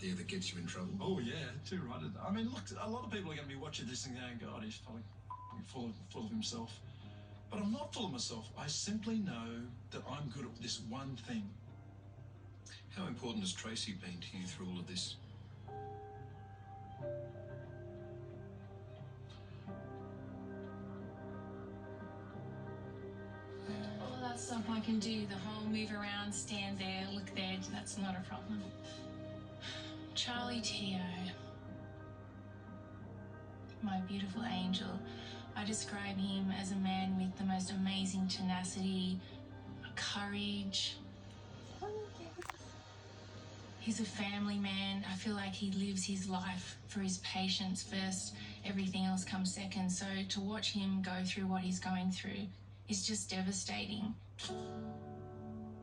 there that gets you in trouble? Oh, yeah, too right. I mean, look, a lot of people are going to be watching this and going, God, he's probably full of himself. But I'm not full of myself. I simply know that I'm good at this one thing. How important has Tracy been to you through all of this? All that stuff I can do, the whole move around, stand there, look there, that's not a problem. Charlie Teo, my beautiful angel. I describe him as a man with the most amazing tenacity, courage. He's a family man. I feel like he lives his life for his patients first. Everything else comes second. So to watch him go through what he's going through is just devastating.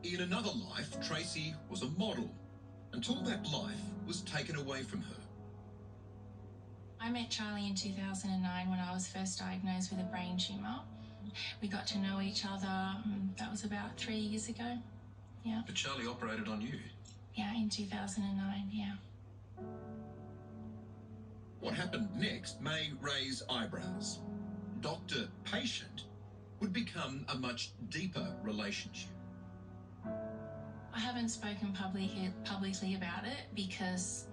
In another life, Tracy was a model until that life was taken away from her. I met Charlie in 2009 when I was first diagnosed with a brain tumour. We got to know each other. That was about 3 years ago. Yeah. But Charlie operated on you. Yeah, in 2009, yeah. What happened next may raise eyebrows. Doctor-patient would become a much deeper relationship. I haven't spoken publicly about it because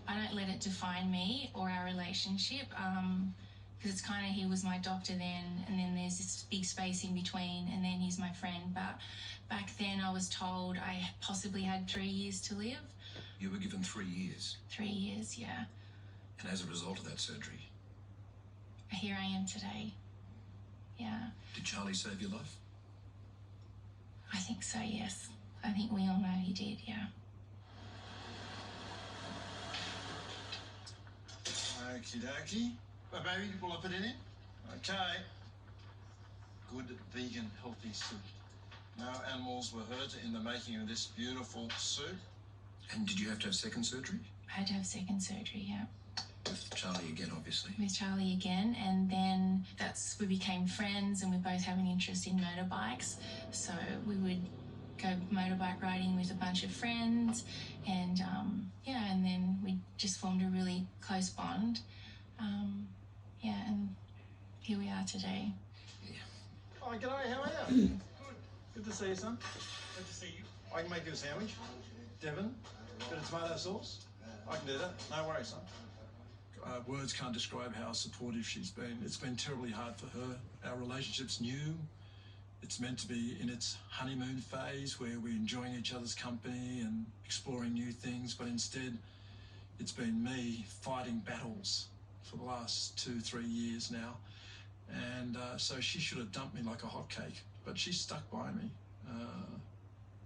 I don't let it define me or our relationship, because it's kind of, he was my doctor then, and then there's this big space in between, and then he's my friend. But back then I was told I possibly had 3 years to live. You were given 3 years? 3 years, yeah. And as a result of that surgery? Here I am today, yeah. Did Charlie save your life? I think so, yes. I think we all know he did, yeah. Okie dokie. Well, baby, will I put it in? Okay. Good vegan healthy soup. No animals were hurt in the making of this beautiful soup. And did you have to have second surgery? I had to have second surgery, yeah. With Charlie again, obviously. With Charlie again, and then we became friends, and we both have an interest in motorbikes. So we would go motorbike riding with a bunch of friends, and yeah, and then we just formed a really close bond. Yeah, and here we are today. Yeah. Oh, g'day, how are you? Good. Good to see you, son. Good to see you. I can make you a sandwich. Devon, bit of tomato sauce. I can do that. No worries, son. Words can't describe how supportive she's been. It's been terribly hard for her. Our relationship's new. It's meant to be in its honeymoon phase where we're enjoying each other's company and exploring new things, but instead it's been me fighting battles for the last 2-3 years now. And so she should have dumped me like a hotcake, but she stuck by me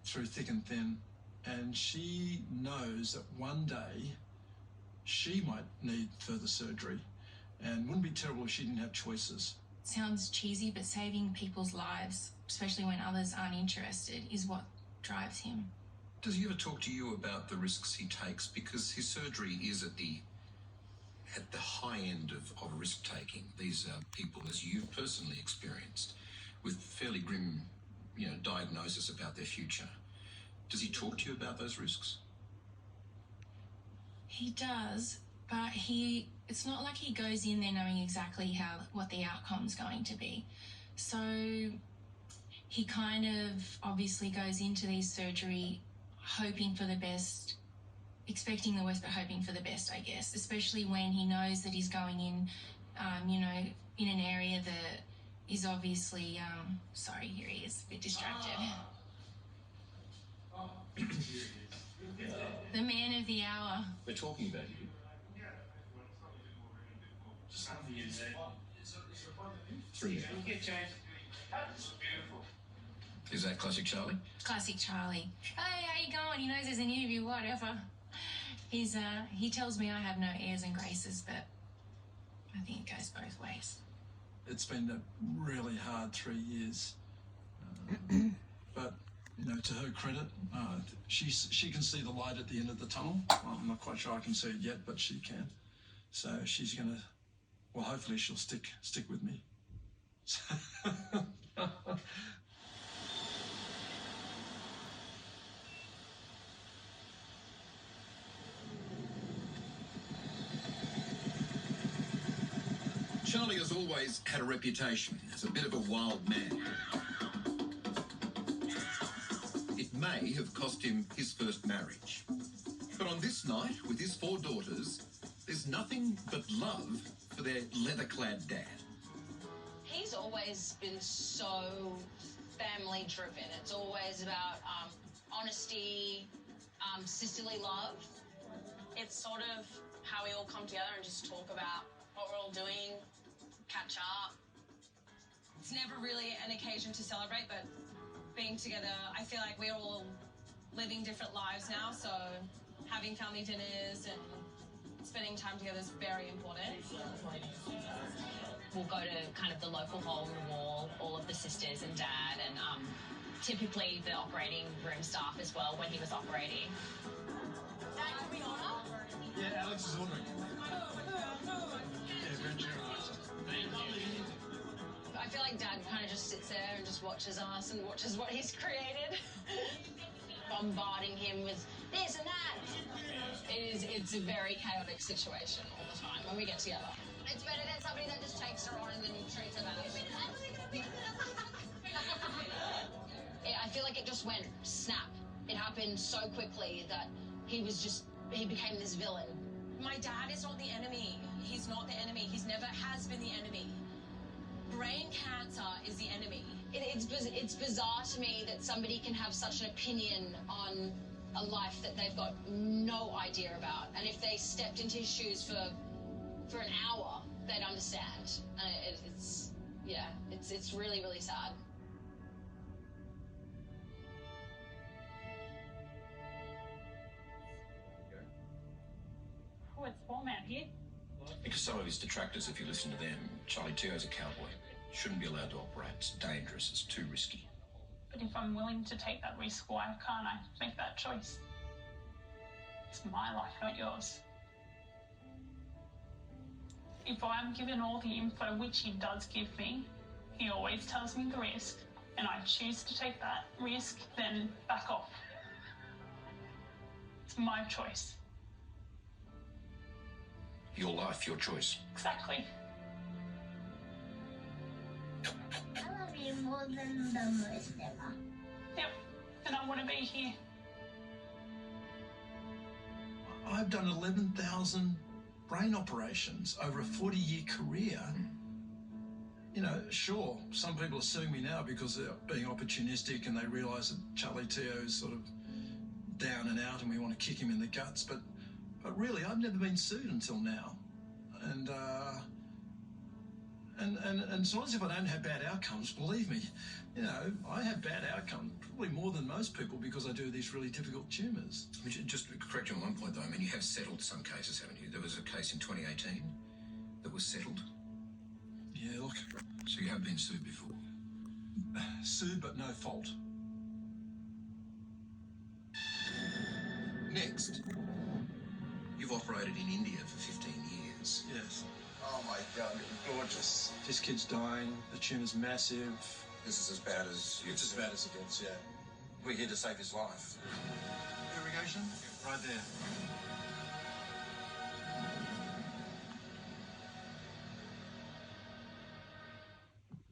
through thick and thin. And she knows that one day she might need further surgery, and wouldn't be terrible if she didn't have choices. Sounds cheesy, but saving people's lives, especially when others aren't interested, is what drives him. Does he ever talk to you about the risks he takes? Because his surgery is at the high end of risk-taking. These are people, as you've personally experienced, with fairly grim, diagnosis about their future. Does he talk to you about those risks? He does, but it's not like he goes in there knowing exactly what the outcome's going to be. So he kind of obviously goes into these surgery hoping for the best, expecting the worst, but hoping for the best, I guess, especially when he knows that he's going in, in an area that is obviously, sorry, here he is, a bit distracted. The man of the hour. We're talking about you. Just something you said. 3 years. Is that classic Charlie? Classic Charlie. Hey, how you going? He knows there's an interview, whatever. He tells me I have no airs and graces, but I think it goes both ways. It's been a really hard 3 years. But, to her credit, she can see the light at the end of the tunnel. Well, I'm not quite sure I can see it yet, but she can. So she's going to, well, hopefully she'll stick with me. Charlie has always had a reputation as a bit of a wild man. It may have cost him his first marriage. But on this night, with his 4 daughters, there's nothing but love for their leather-clad dad. He's always been so family-driven. It's always about honesty, sisterly love. It's sort of how we all come together and just talk about what we're all doing, catch up. It's never really an occasion to celebrate, but being together, I feel like we're all living different lives now, so having family dinners and spending time together is very important. We'll go to kind of the local hole in the wall, all of the sisters and dad, and typically the operating room staff as well when he was operating. Dad, can we order? Yeah, Alex is ordering. Yeah, very generous. I feel like Dad kind of just sits there and just watches us and watches what he's created. Bombarding him with this and that. It's a very chaotic situation all the time when we get together. It's better than somebody that just takes her on and then treats her bad. I feel like it just went snap. It happened so quickly that he became this villain. My dad is not the enemy. He's not the enemy. He's never has been the enemy. Brain cancer is the enemy. It's bizarre to me that somebody can have such an opinion on a life that they've got no idea about. And if they stepped into his shoes for an hour, they'd understand. It's really, really sad. Oh, it's warm out here. Because some of his detractors, if you listen to them, Charlie Teo's a cowboy. Shouldn't be allowed to operate. It's dangerous. It's too risky. But if I'm willing to take that risk, why can't I make that choice? It's my life, not yours. If I'm given all the info, which he does give me, he always tells me the risk, and I choose to take that risk, then back off. It's my choice. Your life, your choice. Exactly. I love you more than the most ever. Yep. And I want to be here. I've done 11,000 brain operations over a 40-year career. You know, sure, some people are suing me now because they're being opportunistic and they realise that Charlie Teo is sort of down and out and we want to kick him in the guts. But really, I've never been sued until now. And so long as if I don't have bad outcomes, believe me, you know, I have bad outcomes, probably more than most people because I do these really difficult tumours. Just to correct you on one point, though, I mean, you have settled some cases, haven't you? There was a case in 2018 that was settled. Yeah, look. So you have been sued before? Sued but no fault. Next, you've operated in India for 15 years. Yes. Oh my God, you're gorgeous. This kid's dying, the tumour's massive. This is as bad as you. It's as bad as it gets, yeah. We're here to save his life. Irrigation? Right there.